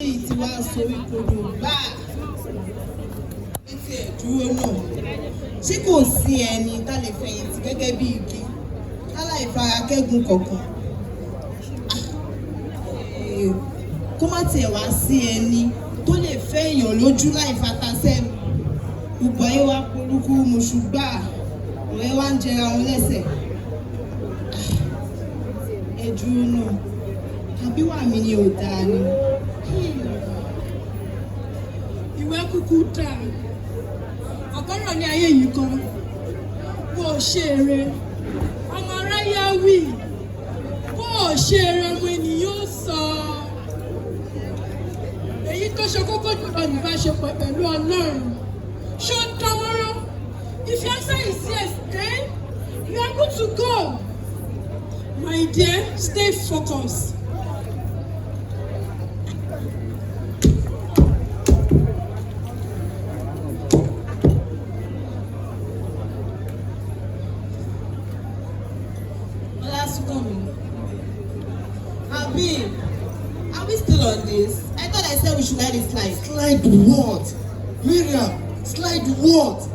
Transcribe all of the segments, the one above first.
yìí ti wá sọ ìkodò gbà etí ẹ̀ dúró náà tí kò sí ẹni tá lè fẹ̀yìntì gẹ́gẹ́ bí igi láláì farakẹ́gùn kọ̀ọ̀kan kó má tiẹ̀ wá sí ẹni tó lè fẹ́ èèyàn lójú láì fata sẹ́nu gbogbo ayé wa polúkú mọ̀ṣùgbà ọ̀rẹ́ wa ń jẹra wọn lẹ́sẹ̀ ẹ dúró náà àbí wà mí ni ò dáa ni. Ìwé kúkú dáa ọ̀gọ́rọ̀ ní ayé yìí kan bó o ṣe eré ọmọ aráyá wí bó o ṣe eré ọmọ ènìyàn sọ èyí tó ṣe kókó jùlọ níbáṣepọ̀ pẹ̀lú Ọlọ́run ṣó ń dánwọ́rọ́. If your answer is yes, then you are good to go. My dear, stay focused. Are we still on this? I thought I said we should let it slide. Slide what? Miriam, slide what?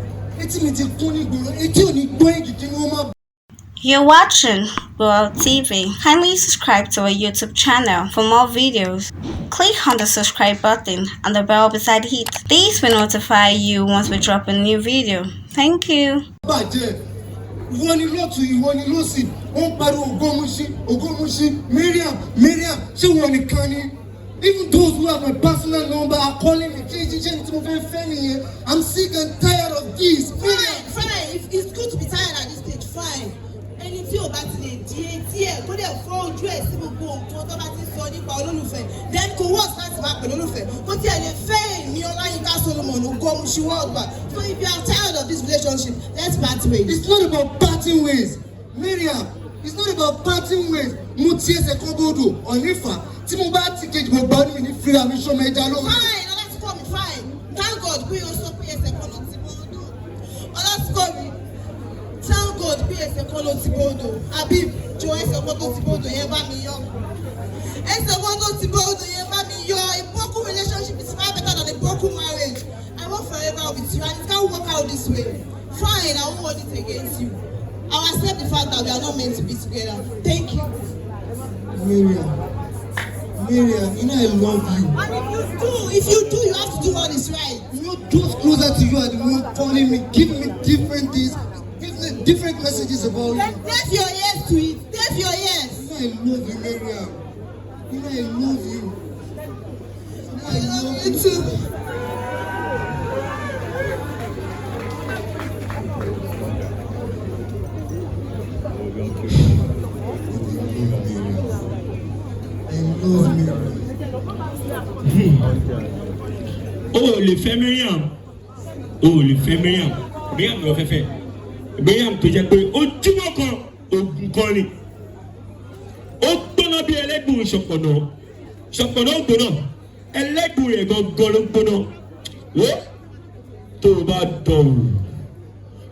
You're watching GboahTv. Kindly subscribe to our YouTube channel for more videos. Click on the subscribe button and the bell beside it. These will notify you once we drop a new video. Thank you. Even those who have my personal number are calling me. I'm sick and tired of this. Fine. It's good to be tired at this stage. Fine. Anything about the DAT, go there for dress, then go what's that about Ololufe. But yeah, fame, Olayinka Ogo Mushin worldwide. So if you are tired of this relationship, let's part ways. It's not about parting ways, Miriam. It's not about parting ways. Mutiye se kogodo onifa. Tí mo bá ticket mo gba ni mi free am show me ja lo. Fine, let's come fine. Thank God we also pay se kono ti bodo. Let's come. Thank God we se kono ti bodo. Abi jo se kono ti bodo yẹn bá mi yọ. Se kono ti bodo yẹn bá mi yọ. A broken relationship is far better than a broken marriage. I want forever with you and it can't work out this way. Fine, I won't hold it against you. I'll accept the fact that we are not meant to be together. Thank you. Miriam, you know I love you. And if you do, you have to do what is right. You know, those closer to you are the one calling me, giving me different things, giving me different messages about you. Deaf your ears to it. Deaf your ears. You know I love you, Miriam. You know I love you. I love you too. Oh, le fait Miriam. Oh, le fait Miriam. Miriam ló fẹ́ fẹ́. Miriam tó jẹ́ pé ojúmọ́ kan ogun kan ni. Ó gbóná bí ẹlẹ́gùn ṣọ̀pọ̀nà. Ṣọ̀pọ̀nà ó gbóná. Ẹlẹ́gùn rẹ̀ gangan ló gbóná. Wo tó o bá dọ̀rù.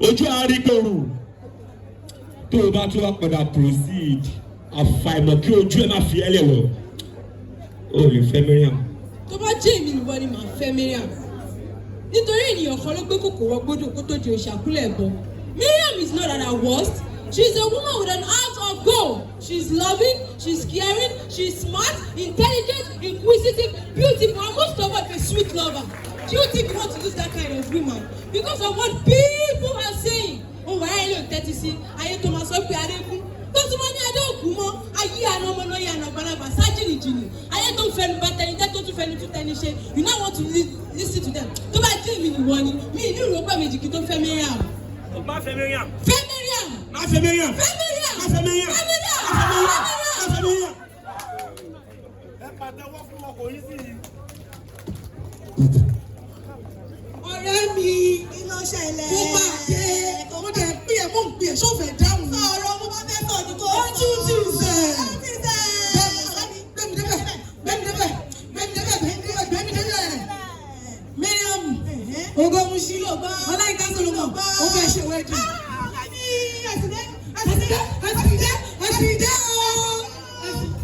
Ojú àárígbòrù. Tó o bá tún wá padà proceed. Àfàìmọ̀ kí ojú ẹ má fi ẹlẹ̀ wọ̀. Oh, le fait Miriam. Tó bá jẹ́ èmi nìwọ ni màá fẹ́ Miriam. Nítorí ènìyàn kan ló gbé kòkòrò gbódò kó tó di òṣàkúlẹ̀ ẹ̀bọ. Miriam is not at her worst. She's a woman with an heart of gold. She's loving, she's caring, she's smart, intelligent, inquisitive, beautiful, and most of all, a sweet lover. Do you think you want to lose that kind of woman? Because of what people are saying. Oh, why are you 36? Ayé tó máa sọ pé Adékún. Tó tún máa ní Adé òkú mọ́. Ayé àná ọmọ náà yà nàgbàlagbà sájìlì jìnnì. Ayé tó ń fẹnu bá tẹni tẹ́ tó tún fẹnu tún tẹni ṣe. You now want to listen to them. Tó bá jẹ́ èmi nìwọ ni, mi ní ìrọ́pẹ́ méjì kí tó fẹ́ Miriam. Ó bá fẹ́ Miriam. Fẹ́ Miriam. Má fẹ́ Miriam. Fẹ́ Miriam. Má fẹ́ Miriam. Fẹ́ Miriam. Má fẹ́ Miriam. Má fẹ́ Miriam. Ẹ pàtẹ́wọ́ fún ọkùnrin sí i. Ọ̀rẹ́ mi, kí ló ṣẹlẹ̀? Mo bá dé. Mo dẹ̀ pín ẹ̀ mọ́ pín ẹ̀ ṣó fẹ́ dáhùn ni. Ọ̀rọ̀ mo bá fẹ́ sọ ní kò Ó tún ti sẹ̀. Miriam Ogo Mushin Olayinka Ogo ó fẹ́ ṣe wedding.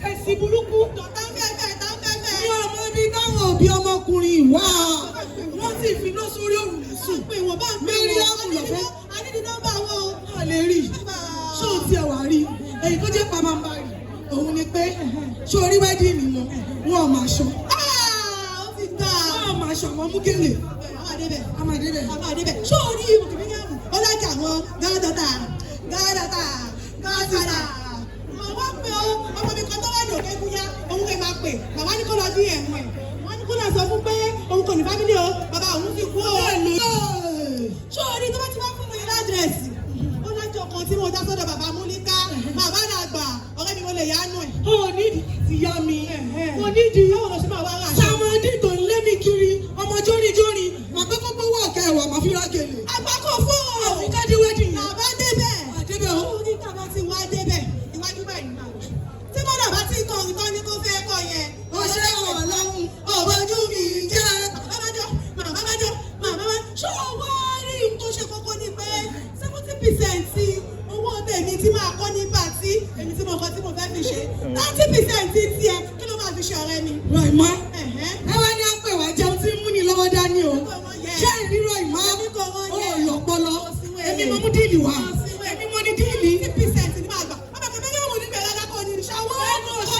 Ẹ̀sìn burúkú. Ní ọmọ bí táwọn bí ọmọkùnrin ìwà wọ́n sì fi iná sórí òrùlé sùn. Mariam lọ́fẹ́ a ní ní nọ́mbà wọn o. a lè rí ṣé o tiẹ̀ wá rí èyí tó jẹ́ pàmàmbarì òun ni pé ṣé orí wẹ́dìnì wọn ò máa ṣọ. ó ti dá wọn ò máa ṣọ wọn mú kélé. a máa débẹ̀ ṣé orí Mariam ó lájà wọn gádàtà màmá pé ọmọ mi kan tó wà ní òkè kúnyá òun kò máa pè màmá ní kó lọ bí ẹ̀mú ẹ̀ wọ́n ní kó lọ sọ fún pé òun kò ní fámílì o bàbá òun ti kú o. ṣé orí tó bá ti wá fún mi ládírẹ́sì ó lájọ kan tí mo dá sọ́dọ̀ bàbá Múlíká bàbá dàgbà ọ̀rẹ́ mi mo lè yá nù ẹ̀. ó nídìí ti yá mi mo nídìí báwo lọ sí máa wá rà. sàmọ́dì tó ń lé mi kiri ọmọ jórí màá kọ́kọ́ gbówó ọ̀kẹ́ ẹ̀wà màá fi rágèlè. àgbákò fún ọ àfikádé wẹ́dìn yẹn. bàbá débẹ̀ o. ó ní tàbá ti wá débẹ̀ iwájú báyìí náà. tí mọ́nà bá ti kọ nǹkan ní kó fẹ́ kọ yẹn. ó ṣe ọlọ́run ọ̀bọ̀jú mi jẹ́. màmá ṣé o wá rí tó ṣe kókó ní pé 70% owó tèmi tí máa kọ́ ní pàtí èmi tí mo kọ́ tí mo fẹ́ fi ṣe 30% tiẹ̀ kí ló máa fi ṣe ọ̀rẹ́ mi. Ràìmọ́ ẹ wá ní àpè wá jẹun tí mú ni lọ́wọ́ dání o ṣé ìrírọ̀ ìmọ̀ ó lọ́pọlọ èmi mo mú díìlì wá èmi mo ní díìlì 50% ní máa gbà bàbá kẹfẹ́ yóò wò ní bẹ̀rẹ̀ lákọ̀ ní ìṣàwọ́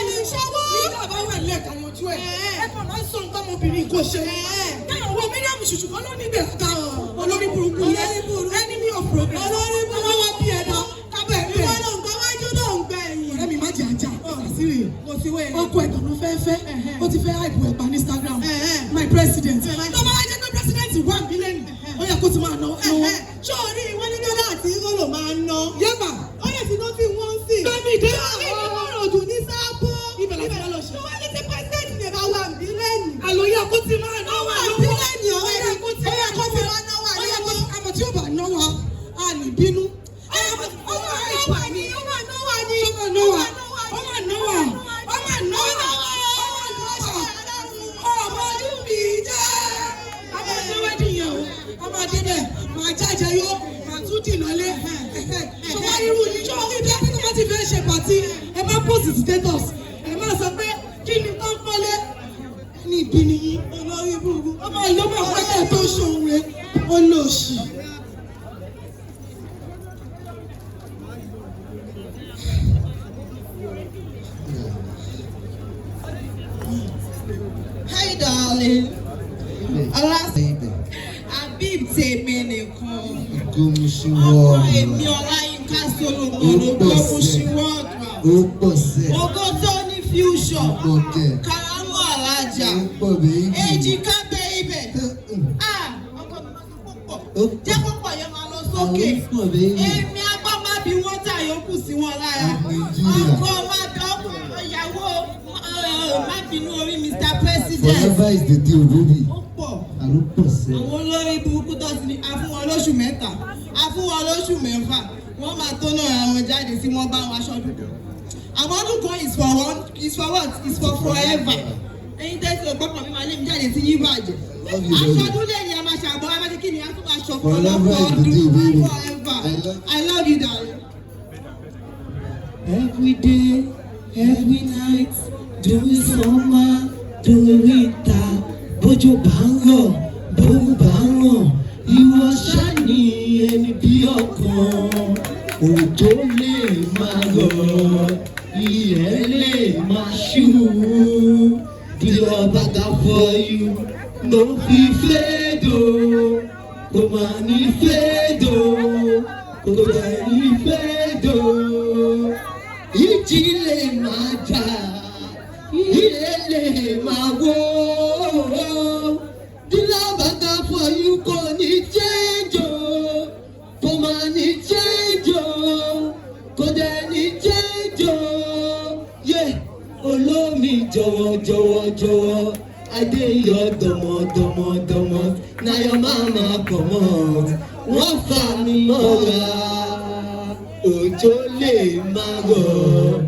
ní ìṣàwọ́ nígbà bá wà ní ẹ̀ka yanjú ẹ̀ ẹ kàn máa ń sọ nǹkan ọmọbìnrin kò ṣe náà wọ Mariam ṣùṣù kan ló ní ìbẹ̀rẹ̀ ká olórí burúkú enemy of progress olórí burúkú wá bí ẹ̀dá kábẹ̀ ẹ̀ ìwọ náà nǹkan wájú náà ń gbẹ ẹ̀yìn ọ̀rẹ́ mi má jẹ́ ajá àṣírí ọkọ̀ ẹ̀tàn ló fẹ́ ó ti fẹ́ àìbù ẹ̀pà ní Instagram my president tó bá wá jẹ́ pé president wà nílẹ̀ ni ó yẹ kó ti máa ná owó. ṣé o rí wọn ní dọ́là àti rólò máa ń ná. yẹ́bà ó yẹ ti ná tí wọ́n ń sìn. bẹ́ẹ̀ni ìdè ọ̀rọ̀ òdùn ní sábó. ibẹ̀ láti wá lọ ṣe. wọ́n ní ti president ní ẹ̀bá wà bílẹ̀nì. àlòyé kó ti máa ná wà lọ́wọ́. bílẹ̀nì ọ̀rẹ́ rẹ̀ kó ti máa ná wà lọ́wọ́. àmọ̀ tí ó bá ná wa á ní bínú. máa jáde yó máa tún dìnnà lé ṣọwọ́ irú yìí ṣọwọ́ ibi ẹni tó bá ti fẹ́ ṣe pàtí ẹ bá post status ẹ máa sọ pé kí ni tó ń pọ́lé ní ìbí nìyí olórí burúkú ọmọ ìlú máa pẹ́kẹ́ tó ṣòwò rẹ olóòṣì. Hi darling. Abib tèmi nìkan. Ogo Mushin ọmọ èmi Olayinka Ogo Mushin wọ́ọ̀dù. ó pọ̀ sẹ́. Ogo tó ní fusion. ó pọ̀ kẹ̀. Karamu alájà. ó pọ̀ bẹ́ẹ̀. Èjìká bẹ́ẹ̀bẹ̀. Ọkọ mi máa tún púpọ̀. Jẹ́ púpọ̀ yẹn máa lọ sókè. Èmi agbá máa bí wọ́n tà yókù sí wọn lára. Ọkọ máa dán ìyàwó má bínú orí Mr. President. Forever is the deal, baby. Ó pọ̀. Àló pọ̀ sẹ́. Àwọn olórí burúkú tó ti ní afún wọn lóṣù mẹ́ta afún wọn lóṣù mẹ́fà wọ́n máa tó náà àwọn jáde sí wọ́n bá wọn aṣọ dúdú. Àwọn ọdún kan is for what? Is for forever. Ẹyin tẹ́sí ògbọ́pọ̀ mi máa lé mi jáde sí yín bàjẹ́. Aṣọ dúdú ni a máa ṣàbọ̀ a máa ṣe kí ni a tún máa ṣọ̀pọ̀ lọ́pọ̀ ọdún forever. I love you darling. Every day, every night, during summer, during winter, bójú bá ń rọ̀, bóun bá ń rọ̀, ìwọ ṣáni ẹni bí ọkàn. Òjò lè máa rọ̀, ilẹ̀ lè máa ṣú. The love I got for you, no fi fade o, kò máa ní fade o, kò dẹ̀ ní fade o. Ìjì lè máa jà, ilé lè máa wó. The love I got for you kò ní change o, kò máa ní change o, kò dẹ̀ ní change o. Yeah, olómi jọ̀wọ́ jọ̀wọ́ jọ̀wọ́, Adéyọ̀ dọ̀mọ̀dọ̀mọ̀dọ̀mọ̀, na your mama comot, wọ́n fà mí mọ́ra. Òjò lè máa rọ̀,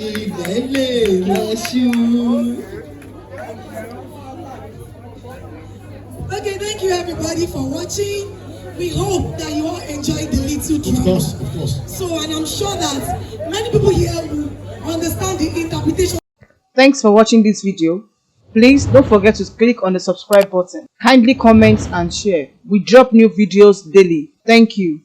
ilẹ̀ lè máa ṣú. Okay, thank you everybody for watching. We hope that you all enjoyed the little drama. Of course. So, and I'm sure that many people here will understand the interpretation. Thanks for watching this video. Please don't forget to click on the subscribe button. Kindly comment and share. We drop new videos daily. Thank you.